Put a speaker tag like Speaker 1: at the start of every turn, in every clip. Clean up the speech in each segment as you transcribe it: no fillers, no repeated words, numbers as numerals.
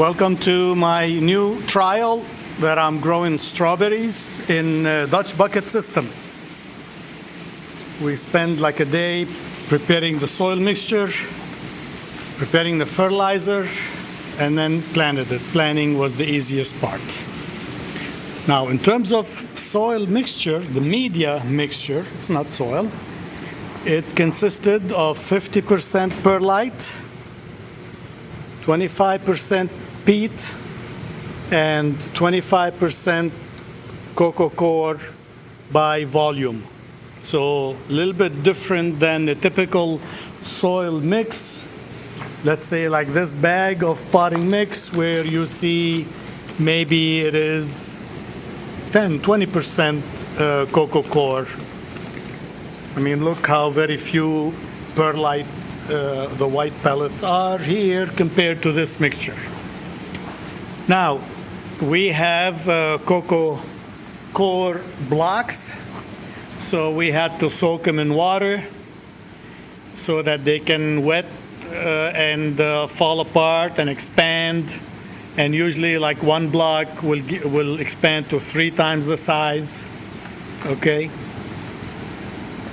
Speaker 1: Welcome to my new trial where I'm growing strawberries in Dutch bucket system. We spend like a day preparing the soil mixture, preparing the fertilizer, and then planted it. Planting was the easiest part. Now, in terms of soil mixture, the media mixture, it's not soil, it consisted of 50% perlite, 25% peat, and 25% Coco Coir by volume. So a little bit different than the typical soil mix. Let's say like this bag of potting mix where you see maybe it is 10-20% Coco Coir. I mean, look how very few perlite the white pellets are here compared to this mixture. Now, we have Coco Coir blocks, so we had to soak them in water so that they can wet and fall apart and expand. And usually, like one block will expand to 3 times the size. Okay.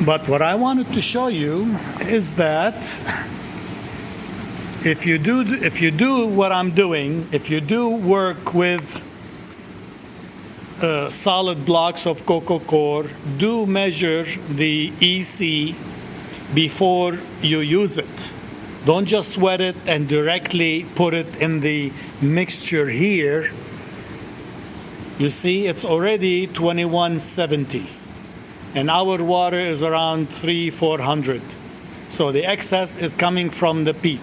Speaker 1: But what I wanted to show you is that if you do what I'm doing, if you do work with solid blocks of Coco Coir, do measure the EC before you use it. Don't just wet it and directly put it in the mixture here. You see, it's already 2170. And our water is around 300-400. So the excess is coming from the peat,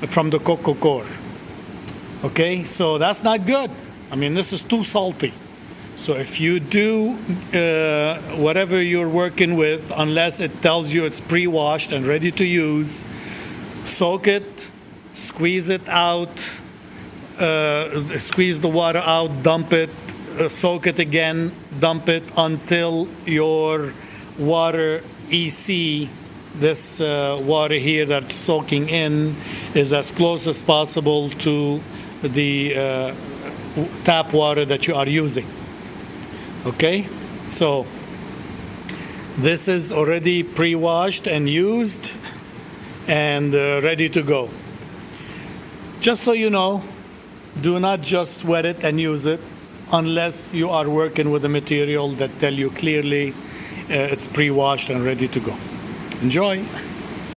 Speaker 1: from the Coco Coir. Okay, so that's not good. I mean, this is too salty. So if you do whatever you're working with, unless it tells you it's pre-washed and ready to use, soak it, squeeze it out, squeeze the water out, dump it, soak it again, dump it until your water EC, this water here that's soaking in, is as close as possible to the tap water that you are using. Okay, so this is already pre-washed and used and ready to go. Just so you know, do not just wet it and use it unless you are working with a material that tell you clearly it's pre-washed and ready to go. Enjoy.